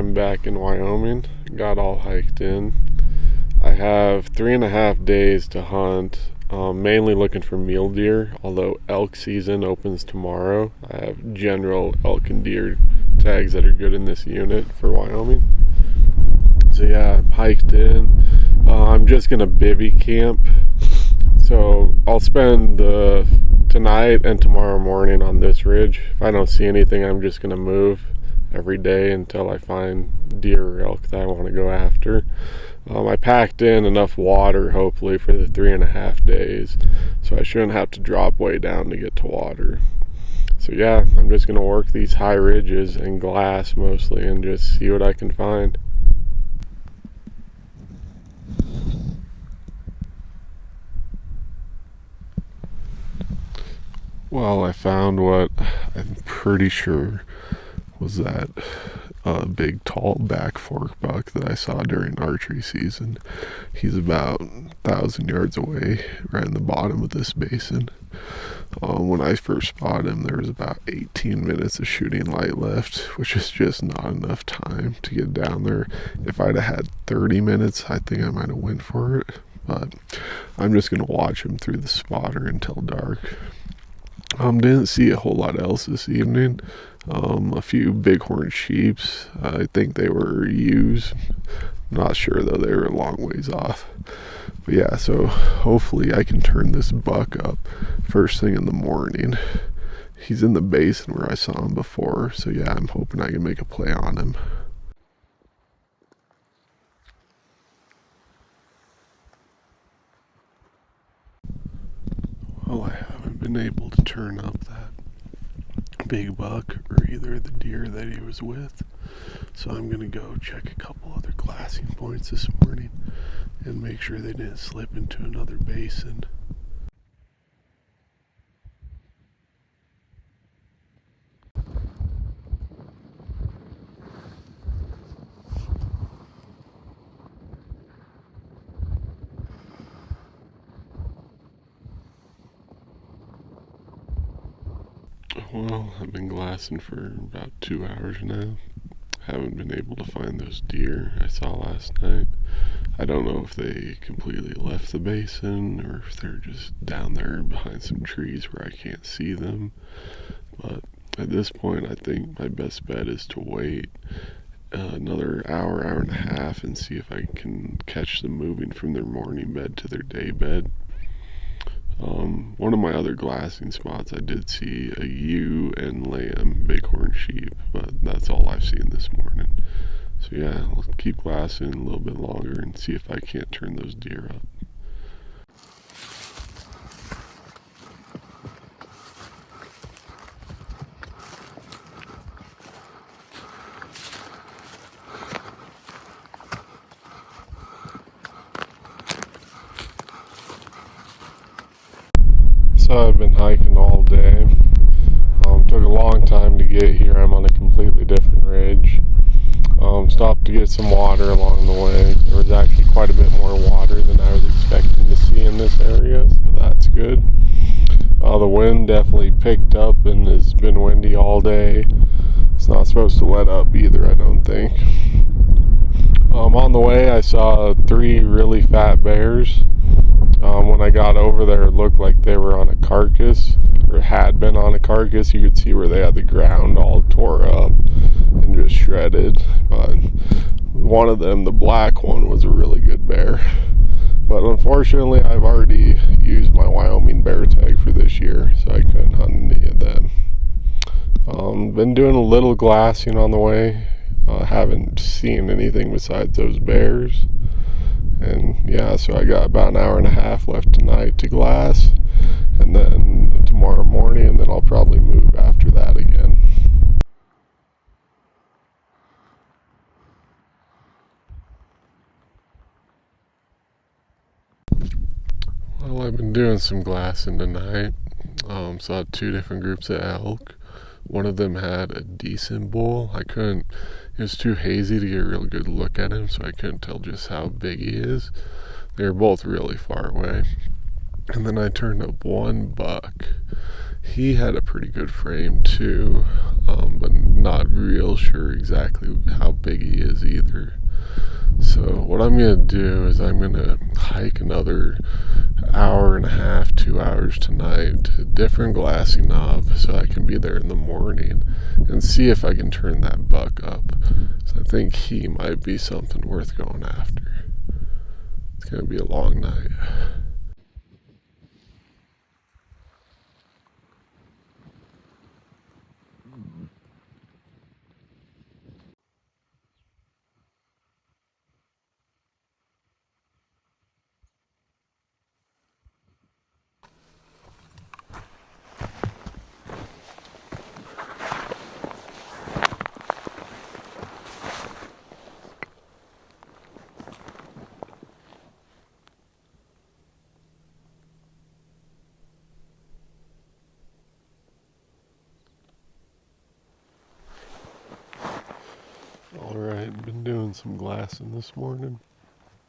I'm back in Wyoming. Got all hiked in. I have 3.5 days to hunt, mainly looking for mule deer, although elk season opens tomorrow. I have general elk and deer tags that are good in this unit for Wyoming. So yeah, I'm hiked in. I'm just gonna bivvy camp. So I'll spend tonight and tomorrow morning on this ridge. If I don't see anything, I'm just gonna move every day until I find deer or elk that I want to go after. I packed in enough water, hopefully, for the 3.5 days, so I shouldn't have to drop way down to get to water. So yeah, I'm just gonna work these high ridges and glass mostly and just see what I can find. Well, I found what I'm pretty sure was that big tall back fork buck that I saw during archery season. He's about 1,000 yards away, right in the bottom of this basin. When I first spotted him, there was about 18 minutes of shooting light left, which is just not enough time to get down there. If I'd have had 30 minutes, I think I might have went for it, but I'm just going to watch him through the spotter until dark. Didn't see a whole lot else this evening. A few bighorn sheeps. I think they were ewes. Not sure though, they were a long ways off. But yeah, so hopefully I can turn this buck up first thing in the morning. He's in the basin where I saw him before, so yeah, I'm hoping I can make a play on him. Well, I haven't been able to turn up that big buck or either the deer that he was with, so I'm gonna go check a couple other glassing points this morning and make sure they didn't slip into another basin. Well, I've been glassing for about 2 hours now. Haven't been able to find those deer I saw last night. I don't know if they completely left the basin or if they're just down there behind some trees where I can't see them. But at this point, I think my best bet is to wait another hour and a half and see if I can catch them moving from their morning bed to their day bed. One of my other glassing spots, I did see a ewe and lamb bighorn sheep, but that's all I've seen this morning. So yeah, I'll keep glassing a little bit longer and see if I can't turn those deer up. So I've been hiking all day. Took a long time to get here. I'm on a completely different ridge. Stopped to get some water along the way. There was actually quite a bit more water than I was expecting to see in this area, so that's good. The wind definitely picked up and has been windy all day. It's not supposed to let up either, I don't think. On the way, I saw 3 really fat bears. When I got over there, it looked like they were on a carcass, or had been on a carcass. You could see where they had the ground all tore up and just shredded. But one of them, the black one, was a really good bear. But unfortunately, I've already used my Wyoming bear tag for this year, so I couldn't hunt any of them. Been doing a little glassing on the way. Haven't seen anything besides those bears. And yeah, so I got about an hour and a half left tonight to glass, and then tomorrow morning, and then I'll probably move after that again. Well, I've been doing some glassing tonight. Saw 2 different groups of elk. One of them had a decent bull. It was too hazy to get a real good look at him, so I couldn't tell just how big he is. They were both really far away. And then I turned up one buck. He had a pretty good frame too, but not real sure exactly how big he is either. So what I'm going to do is I'm going to hike another hour and a half, 2 hours tonight to a different glassy knob so I can be there in the morning and see if I can turn that buck up. So I think he might be something worth going after. It's going to be a long night. Alright, been doing some glassing this morning.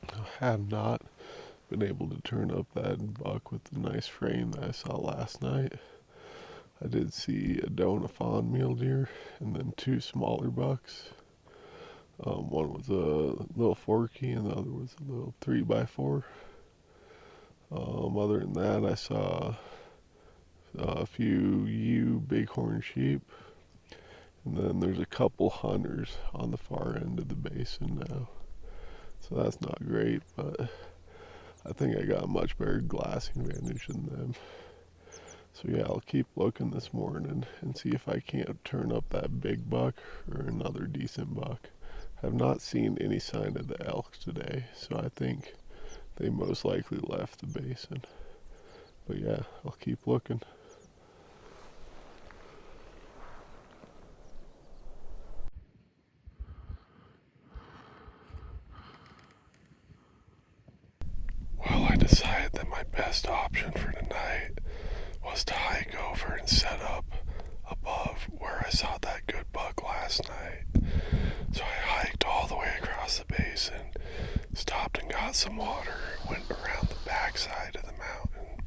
I have not been able to turn up that buck with the nice frame that I saw last night. I did see a doe and a fawn mule deer, and then two smaller bucks. One was a little forky, and the other was a little 3x4. Other than that, I saw a few ewe bighorn sheep, and then there's a couple hunters on the far end of the basin now. So that's not great, but I think I got a much better glassing advantage than them. So yeah, I'll keep looking this morning and see if I can't turn up that big buck or another decent buck. I've not seen any sign of the elk today, so I think they most likely left the basin. But yeah, I'll keep looking. Well, I decided that my best option for tonight was to hike over and set up above where I saw that good buck last night. So I hiked all the way across the basin, stopped and got some water, went around the backside of the mountain,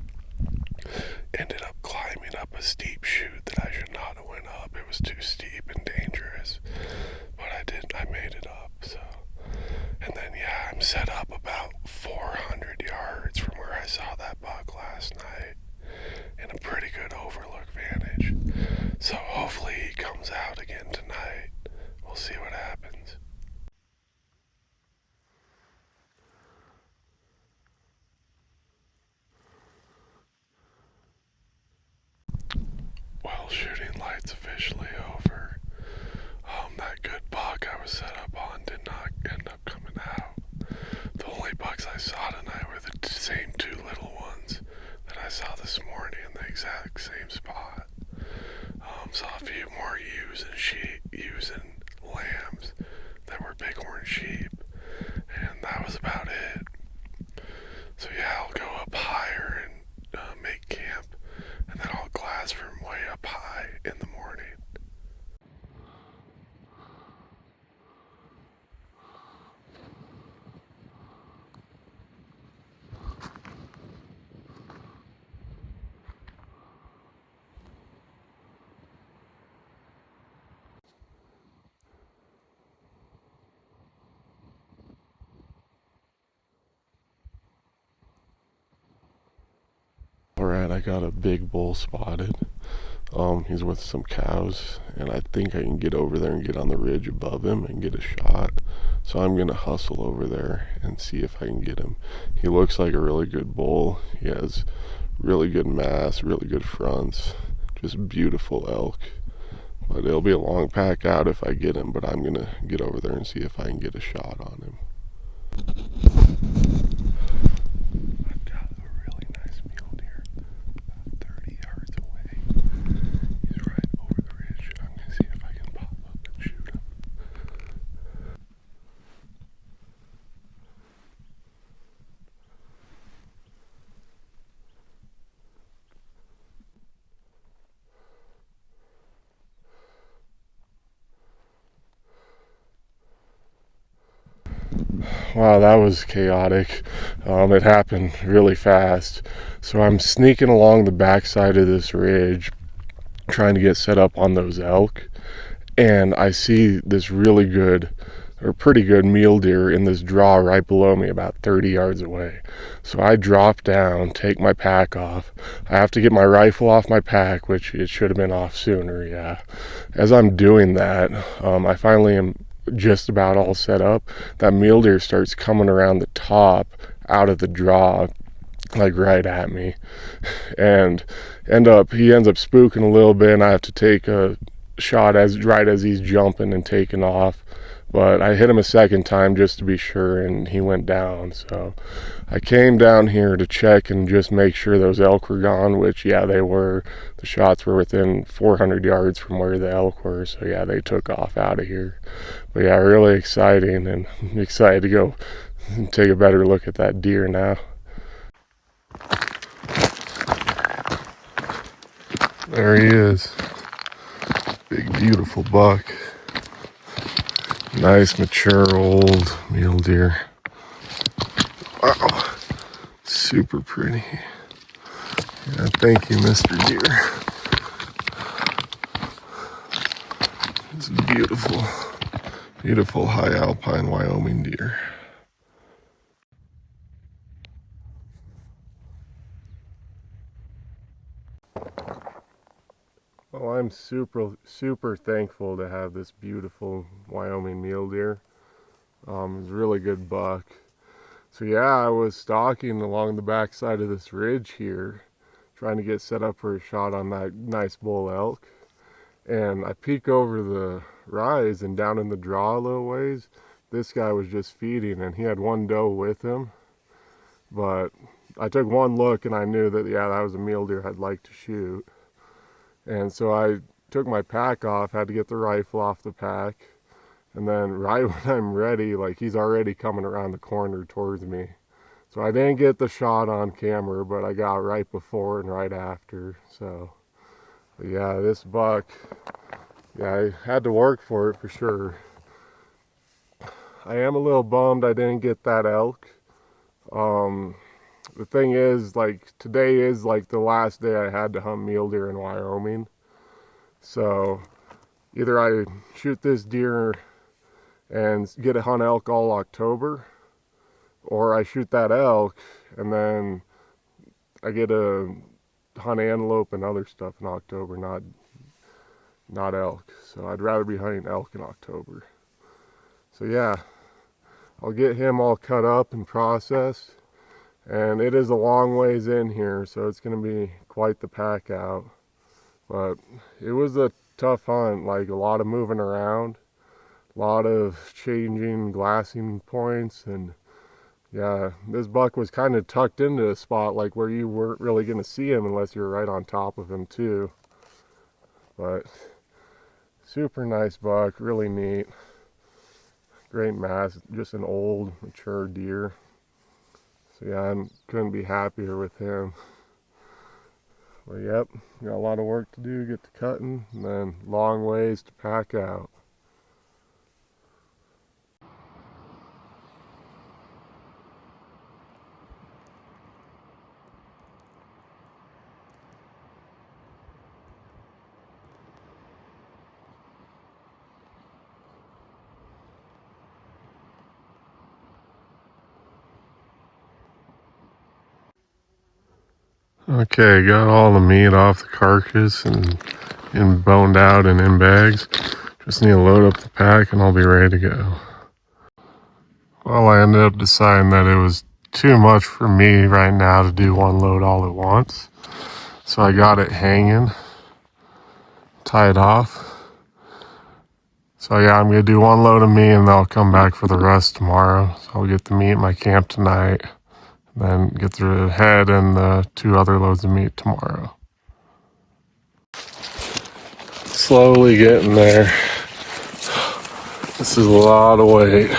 ended up climbing up a steep chute that I should not have went up. It was too steep and dangerous, but I made it up. So, and then yeah, I'm set up about 400 yards from where I saw that buck last night in a pretty good overlook vantage. So hopefully he comes out again tonight. We'll see what happens. Well, shooting light's officially over. That good buck I was set up on did not end up coming out. The only bucks I saw tonight were the same two little ones that I saw this morning in the exact same spot. Saw a few more ewes and lambs that were bighorn sheep, and that was about it. So yeah, I'll go up higher and make camp, and then I'll glass from way up high in the morning. Alright, I got a big bull spotted. He's with some cows, and I think I can get over there and get on the ridge above him and get a shot. So I'm gonna hustle over there and see if I can get him. He looks like a really good bull. He has really good mass, really good fronts, just beautiful elk. But it'll be a long pack out if I get him, but I'm gonna get over there and see if I can get a shot on him. I've got a really nice mule deer about 30 yards away. He's right over the ridge. I'm gonna see if I can pop up and shoot him. Wow, that was chaotic. It happened really fast. So I'm sneaking along the backside of this ridge, trying to get set up on those elk, and I see this really good or pretty good mule deer in this draw right below me, about 30 yards away. So I drop down, take my pack off. I have to get my rifle off my pack, which it should have been off sooner, yeah. As I'm doing that, I finally am just about all set up. That mule deer starts coming around the top out of the draw, like right at me, and he ends up spooking a little bit, and I have to take a shot right as he's jumping and taking off. But I hit him a second time just to be sure, and he went down. So I came down here to check and just make sure those elk were gone, which, yeah, they were. The shots were within 400 yards from where the elk were, so yeah, they took off out of here. But yeah, really exciting, and I'm excited to go and take a better look at that deer now. There he is. Big, beautiful buck. Nice, mature, old mule deer. Wow. Super pretty. Yeah, thank you, Mr. Deer. It's a beautiful, beautiful high alpine Wyoming deer. Well, I'm super thankful to have this beautiful Wyoming mule deer. It's a really good buck. So yeah, I was stalking along the backside of this ridge here, trying to get set up for a shot on that nice bull elk. And I peek over the rise, and down in the draw a little ways, this guy was just feeding, and he had one doe with him. But I took one look and I knew that, yeah, that was a mule deer I'd like to shoot. And so I took my pack off, had to get the rifle off the pack. And then right when I'm ready, like, he's already coming around the corner towards me. So I didn't get the shot on camera, but I got right before and right after. So yeah, this buck, yeah, I had to work for it for sure. I am a little bummed I didn't get that elk. The thing is, like, today is like the last day I had to hunt mule deer in Wyoming. So either I shoot this deer and get to hunt elk all October, or I shoot that elk and then I get to hunt antelope and other stuff in October, not elk. So I'd rather be hunting elk in October. So yeah, I'll get him all cut up and processed. And it is a long ways in here, so it's going to be quite the pack out. But it was a tough hunt, like a lot of moving around, a lot of changing glassing points, and yeah, this buck was kind of tucked into a spot like where you weren't really going to see him unless you were right on top of him too. But super nice buck, really neat, great mass, just an old mature deer. So yeah, I couldn't be happier with him. But yep, got a lot of work to do, get to cutting, and then long ways to pack out. Okay, got all the meat off the carcass and boned out and in bags. Just need to load up the pack and I'll be ready to go. Well, I ended up deciding that it was too much for me right now to do one load all at once. So I got it hanging, tied off. So yeah, I'm gonna do one load of meat and then I'll come back for the rest tomorrow. So I'll get the meat at my camp tonight, then get the head and the 2 other loads of meat tomorrow. Slowly getting there. This is a lot of weight.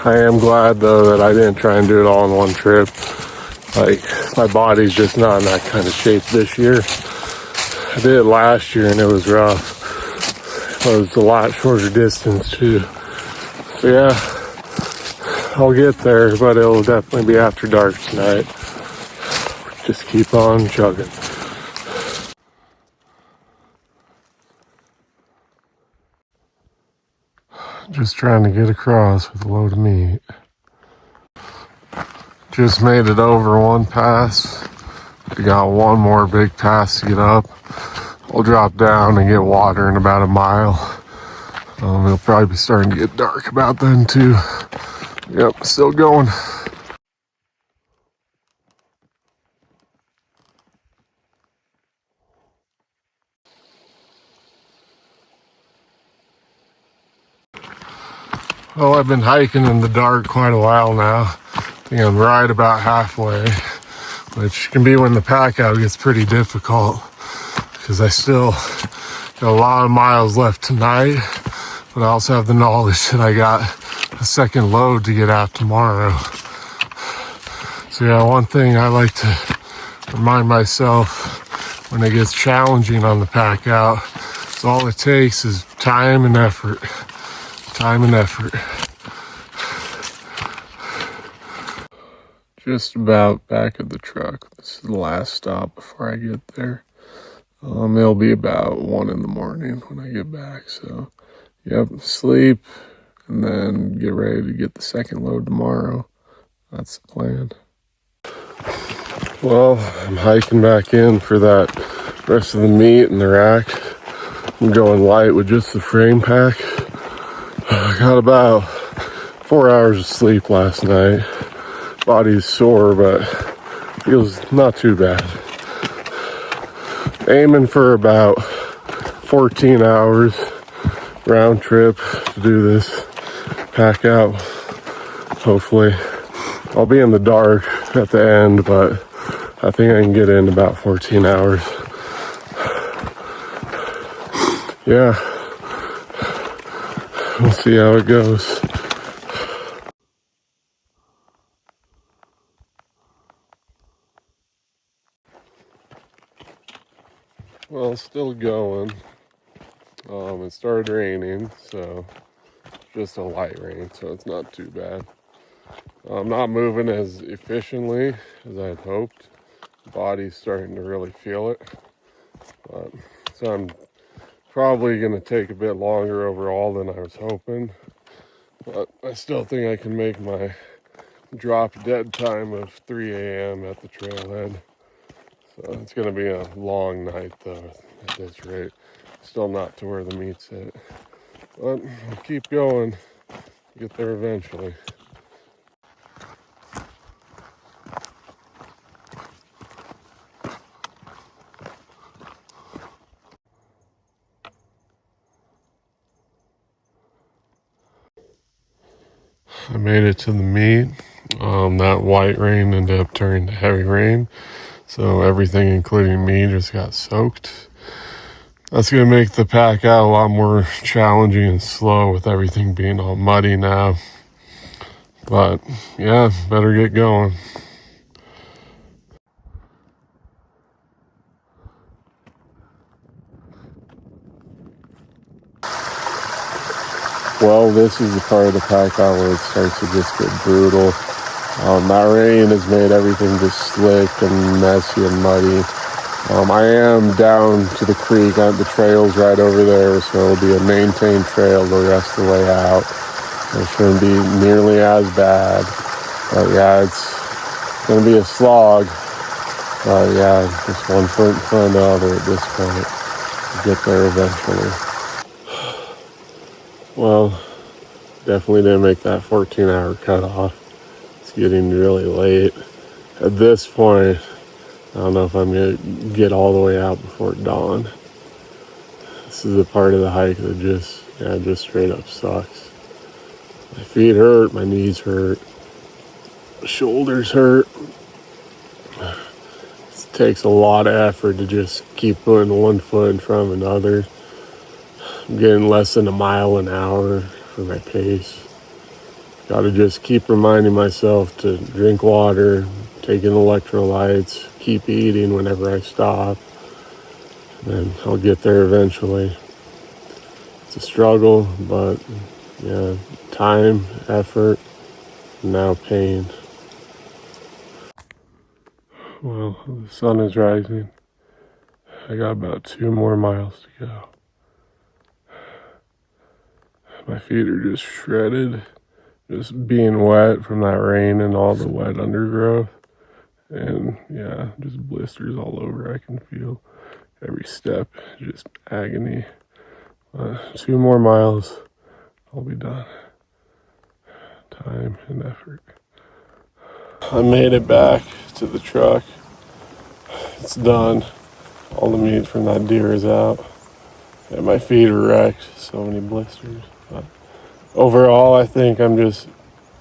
I am glad though that I didn't try and do it all in one trip. Like, my body's just not in that kind of shape this year. I did it last year and it was rough. It was a lot shorter distance too. So yeah, I'll get there, but it'll definitely be after dark tonight. Just keep on chugging. Just trying to get across with a load of meat. Just made it over one pass. We got one more big pass to get up. We'll drop down and get water in about a mile. It'll probably be starting to get dark about then too. Yep, still going. Well, I've been hiking in the dark quite a while now. I think I'm right about halfway, which can be when the pack out gets pretty difficult because I still got a lot of miles left tonight, but I also have the knowledge that I got a second load to get out tomorrow. So yeah, one thing I like to remind myself when it gets challenging on the pack out is all it takes is time and effort. Time and effort. Just about back at the truck. This is the last stop before I get there. It'll be about 1 in the morning when I get back. So, yep, sleep and then get ready to get the second load tomorrow. That's the plan. Well, I'm hiking back in for that rest of the meat in the rack. I'm going light with just the frame pack. I got about 4 hours of sleep last night. Body's sore, but feels not too bad. Aiming for about 14 hours round trip to do this pack out. Hopefully, I'll be in the dark at the end, but I think I can get in about 14 hours. Yeah, we'll see how it goes. Well, still going. It started raining, so just a light rain, so it's not too bad. I'm not moving as efficiently as I had hoped. The body's starting to really feel it. So I'm probably going to take a bit longer overall than I was hoping. But I still think I can make my drop dead time of 3 a.m. at the trailhead. So it's going to be a long night though at this rate. Still not to where the meat's at. But I'll keep going. Get there eventually. I made it to the meet. That white rain ended up turning to heavy rain. So everything, including me, just got soaked. That's going to make the pack out a lot more challenging and slow with everything being all muddy now. But yeah, better get going. Well, this is the part of the pack out where it starts to just get brutal. That rain has made everything just slick and messy and muddy. I am down to the creek. The trail's right over there, so it'll be a maintained trail the rest of the way out. It shouldn't be nearly as bad. But yeah, it's going to be a slog. But yeah, just one foot in front of the other at this point. We'll get there eventually. Well, definitely didn't make that 14-hour cutoff. It's getting really late. At this point, I don't know if I'm going to get all the way out before dawn. This is a part of the hike that just straight up sucks. My feet hurt, my knees hurt, my shoulders hurt. It takes a lot of effort to just keep putting one foot in front of another. I'm getting less than a mile an hour for my pace. Gotta just keep reminding myself to drink water, take in electrolytes, keep eating whenever I stop, and I'll get there eventually. It's a struggle, but yeah, time, effort, and now pain. Well, the sun is rising. I got about 2 more miles to go. My feet are just shredded, just being wet from that rain and all the wet undergrowth. And yeah, just blisters all over. I can feel every step, just agony. 2 more miles, I'll be done. Time and effort. I made it back to the truck. It's done. All the meat from that deer is out. And my feet are wrecked. So many blisters. But overall, I think I'm just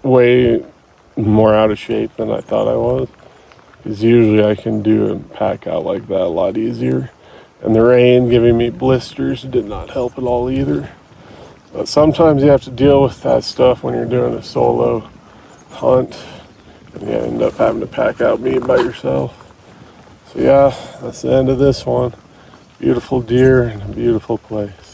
way more out of shape than I thought I was. Because usually I can do a pack out like that a lot easier. And the rain giving me blisters did not help at all either. But sometimes you have to deal with that stuff when you're doing a solo hunt. And you end up having to pack out meat by yourself. So yeah, that's the end of this one. Beautiful deer in a beautiful place.